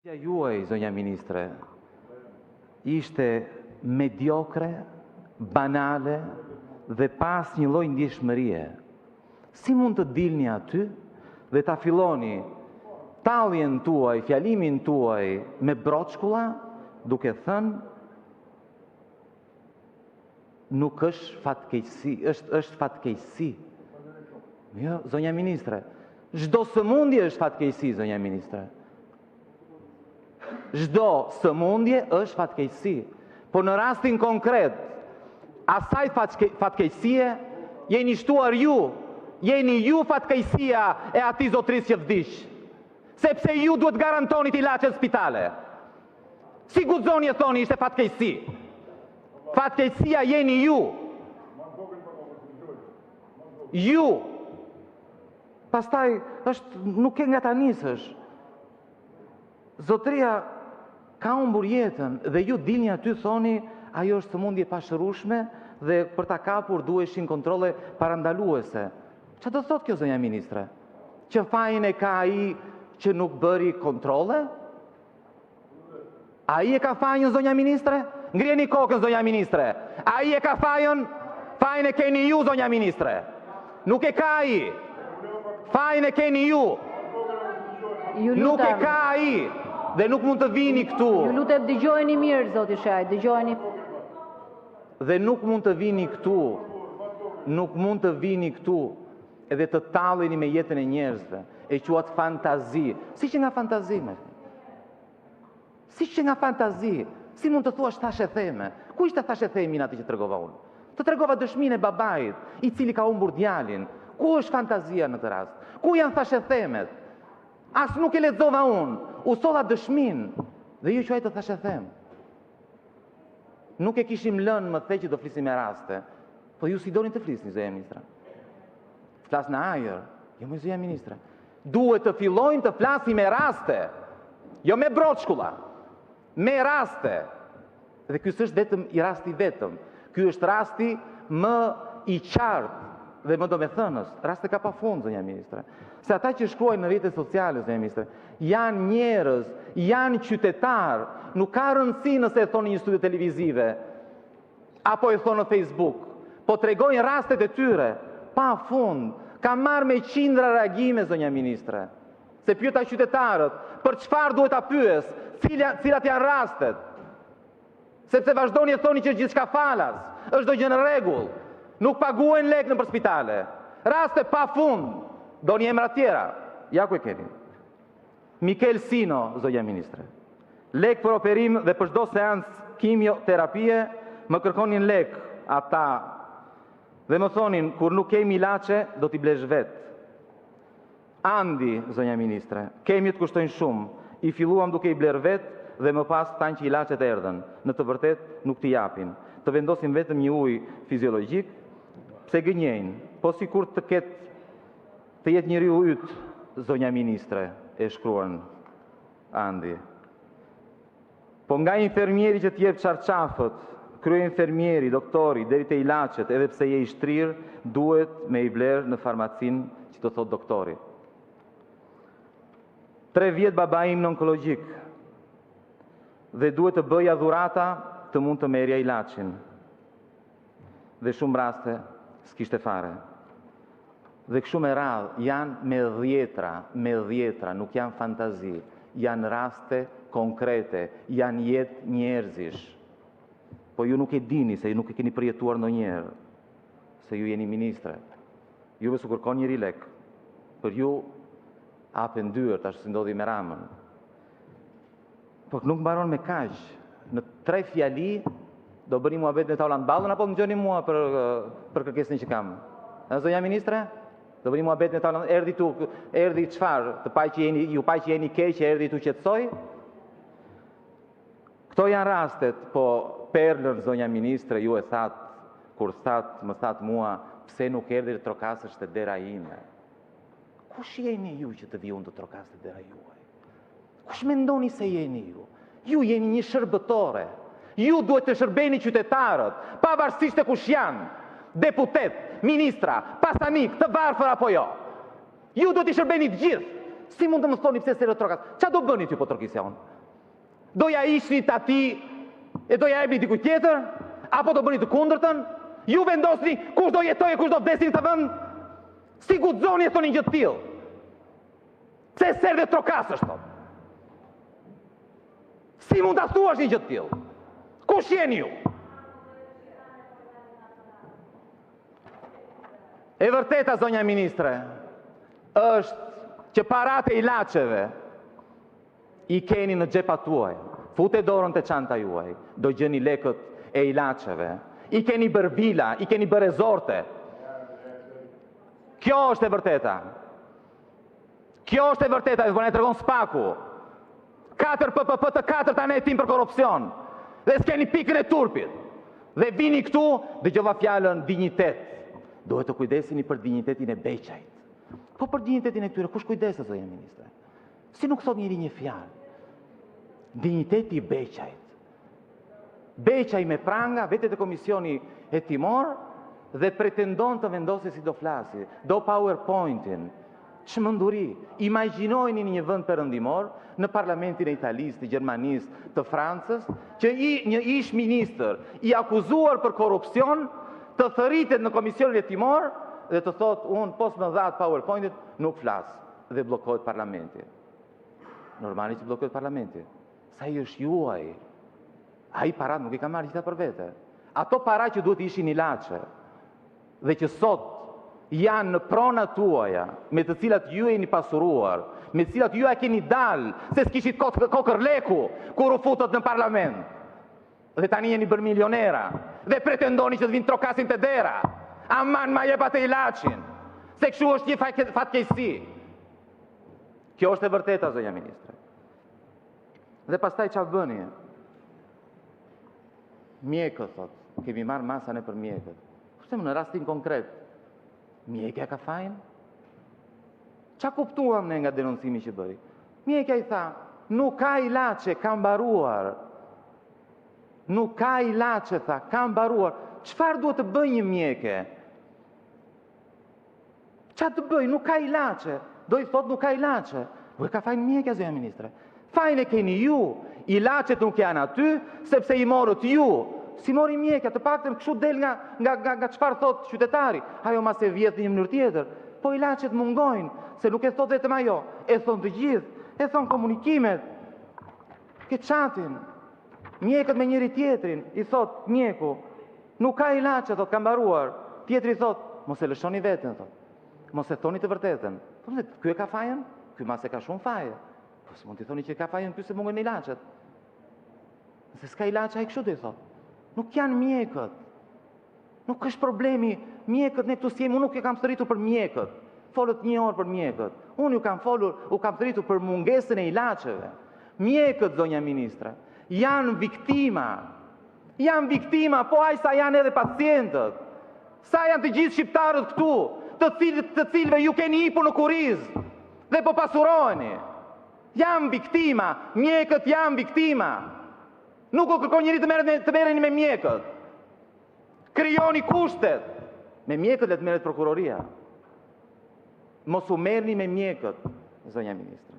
Juaj, zonja ministre, ishte mediokre, banale dhe pas një lloj ndjeshmërie. Si mund të dilni aty dhe ta filloni talljen tuaj, fjalimin tuaj me broçkulla, duke thënë nuk është fatkeqësi, është fatkeqësi. Jo, zonja ministre, çdo sëmundje është fatkeqësi, zonja ministre. Çdo sëmundje është fatkeqësi. Po në rastin konkret, asaj fatkeqësie jeni shtuar ju, jeni ju fatkeqësia e atij zotërisë që vdiq. Sepse ju duhet garantoni ilaçe në spitale. Si guxoni e thoni ishte fatkeqësi? Fatkeqësia jeni ju. Ju. Pastaj nuk e nga ta nisësh. Zotëria ka humbur jetën dhe ju dilni aty thoni ajo është sëmundje pashërueshme dhe për ta kapur duheshin kontrolle parandaluese. Çfarë do thotë kjo, zonja ministre? Që fajin e ka ai që nuk bëri kontrolle? Ai e ka fajin, zonja ministre? Ngriheni kokën, zonja ministre. Ai e ka fajin? Fajin e keni ju, zonja ministre. Nuk e ka ai. Fajin e keni ju. Nuk e ka ai. Dhe nuk mund të vini këtu. Ju lutem dëgjojeni mirë, zoti Shaj, dëgjojeni. Dhe nuk mund të vini këtu. Nuk mund të vini këtu edhe të talleni me jetën e njerëzve. E quat fantazi. Si që nga fantazi, me? Si që nga fantazi. Si mund të thuash thashe theme? Ku ishte thashe themin ati që tregova unë? Të tregova dëshminë e babait, i cili ka humbur djalin. Ku është fantazia në të rast? Ku janë thashe themet? As nuk e lexova unë, u solla dëshminë dhe ju quajtë thashe them. Nuk e kishim lënë më the që do flisim me raste, po ju si doni të flisni, zonja ministra? Flas në ajër, jo më zonja ministra. Duhet të fillojnë të flasim me raste, jo me broçkulla, me raste. Dhe ky s'është vetëm i rasti vetëm, ky është rasti më i qartë dhe më domethënës, raste ka pa fund, zonja ministre. Se ata që shkruajnë në rrjetet sociale, zonja ministre, janë njerëz, janë qytetar, nuk ka rëndësi nëse e thonë një studio televizive, apo e thonë në Facebook, po tregojnë rastet e tyre, pa fund, ka marrë me qindra reagime, zonja ministre, se pyeta qytetarët, për çfarë duhet ta pyes, cilat janë rastet, sepse vazhdoni e thoni që është gjithçka falas, është çdo gjë në rregull. Nuk paguajnë lek në për spitale. Raste pa fund. Do një emra tjera. Ja ku e keni. Mikel Sino, zonja ministre. Lek për operim dhe për çdo seancë kimioterapie, më kërkonin lek ata. Dhe më thonin, kur nuk kemi ilaçe, do t'i blesh vet. Andi, zonja ministre, kemi të kushtojnë shumë. I filluam duke i bler vet dhe më pas tanë që ilaçet erdhen. Në të vërtet nuk t'i japin. Të vendosim vetëm një ujë fiziologjik, pse gënjejnë, po sikur të jetë njeriu yt, zonja ministre, e shkruan Andi. Po nga infermieri që t'jep çarçafët, krye infermieri, doktori, deri te ilaçet, edhe pse je i shtrirë, duhet me i bler në farmacin që të thot doktori. 3 vjet baba im në onkologjik, dhe duhet të bëja dhurata të mund të merja ilaçin. Dhe shumë raste s'kishte fare. Dhe kështu me radhë janë me dhjetra, nuk janë fantazi, janë raste konkrete, janë jetë njerëzish. Po ju nuk e dini se ju nuk e keni përjetuar ndonjëherë, se ju jeni ministre. Juve s'u kërkon njëri lek, për ju hapen dyert, ashtu si ndodhi me Ramën. Po nuk mbaron me kaq. Në 3 fjali do bëni muhabet në tavlan ballën apo më dëgjoni mua për kërkesën që kam? Zonja ministre? Do bëni muhabet në tavlan, erdhi çfarë? Ju paj që jeni keq, erdhi tu qetësoj? Këto janë rastet, po perlën zonja ministre ju e thatë, kur më thatë mua, pse nuk erdhi të trokasësh te dera ime? Kush jeni ju që të vi unë të trokasë te dera juaj? Kush mendoni se jeni ju? Ju jeni një shërbëtore. Ju duhet të shërbeni qytetarët, pavarësisht e kush janë. Deputet, ministra, pasanik, të varfër apo jo. Ju duhet të shërbeni të gjithë. Si mund të më thoni pse s'e trokas? Qa do bëni ty po trokisja unë? Do ja ishni ati e do ja ebni dikuj tjetër? Apo do bëni të kundërtën? Ju vendosni kush do jetoj e kush do vdesi në të vend? Si guxoni e thoni gjë të tillë? Pse s'erdhe trokasësh thot? Si mund ta thuash një gjë të tillë? Kush jeni ju? E vërteta, zonja ministre, është që paratë e ilaçeve i keni në xhepat tuaj. Fute dorën te çanta juaj, do gjeni lekët e ilaçeve. I keni bërë vila, i keni bërë rezorte. Kjo është e vërteta. Kjo është e vërteta, e vënë tregon Spaku. 4 PPP të 4 tani e tim për korrupsion. Dhe s'keni pikën e turpit. Dhe vini këtu, dëgjova fjalën dinjitet. Duhet të kujdesini për dinjitetin e Beqajt. Po për dinjitetin e këtyre, kush kujdeset, zonja ministre? Si nuk thot njëri një fjalë? Dinjiteti i Beqajt. Beqaj me pranga, vetet e komisioni e timor, dhe pretendon të vendosë si do flasi, do PowerPointin. Çmenduri. Imagjinojeni një vend perëndimor, në parlamentin e Italisë, të Gjermanisë, të Francës, që një ish ministër i akuzuar për korrupsion të thëritet në komisionin e timor dhe të thotë unë pos më dhat PowerPointit nuk flas dhe bllokohet parlamenti. Normalisht bllokohet parlamenti. Sa i është juaj? Ai parat nuk i ka marrë gjitha për vete. Ato para që duhet ishin ilaçe dhe që sot janë në pronat tuaja, me të cilat ju e një pasuruar, me të cilat ju e keni dalë, se s'kishit kokër leku, kur u futët në parlament. Dhe tani jeni bërë milionera, dhe pretendoni që të vinë trokasin të dera. Aman ma jepat e ilaçin, se kështu është një fatkeqësi. Kjo është e vërteta, zonja ministre. Dhe pastaj çfarë bëni? Mjekët, thot, kemi marrë masan e për mjekët. Kushtëm në rastin konkret, mjekja ka fajin? Qa kuptuam ne nga denoncimi që bëri? Mjekja i tha, nuk ka ilaçe, ka mbaruar. Nuk ka ilaçe, tha, ka mbaruar. Çfarë duhet të bëj një mjeke? Qa të bëj? Nuk ka ilaçe. Do i thot nuk ka ilaçe. Nuk ka fajin mjekja, zonja ministre. Fajin e keni ju. Ilaçet nuk janë aty, sepse i morët ju. Si mori mjekja, të paktën kështu del nga çfarë thot qytetari. Ajo mas e vjet në një mënyrë tjetër. Po ilaçet mungojnë, se nuk e thot vetëm ajo, e thon të gjithë, e thon komunikimet. Ke çatin. Mjekët me njëri tjetrin, i thot mjeku, nuk ka ilaçe, thot, ka mbaruar. Tjetri thot, mos e lëshoni veten, thot. Mos e thoni të vërtetën. Po ky e ka fajën? Ky mas e ka shumë fajë. Po s'mund t'i thoni që ka fajën ky se mungojnë ilaçet. Se s'ka ilaçe ai kështu do i thot. Nuk janë mjekët. Nuk është problemi. Mjekët ne këtu s'jemi, unë nuk e kam thëritur për mjekët. Folët 1 orë për mjekët. Unë u kam thëritur për mungesën e ilaçeve. Mjekët, zonja ministre, janë viktima. Janë viktima, po aq sa janë edhe pacientët. Sa janë të gjithë shqiptarët këtu, të cilëve ju keni hipur në kuriz dhe po pasuroheni. Janë viktima, mjekët janë viktima. Nuk o kërkon njëri të merreni me mjekët. Krijoni kushtet. Me mjekët le të merret prokuroria. Mos u merrni me mjekët, zonja ministre.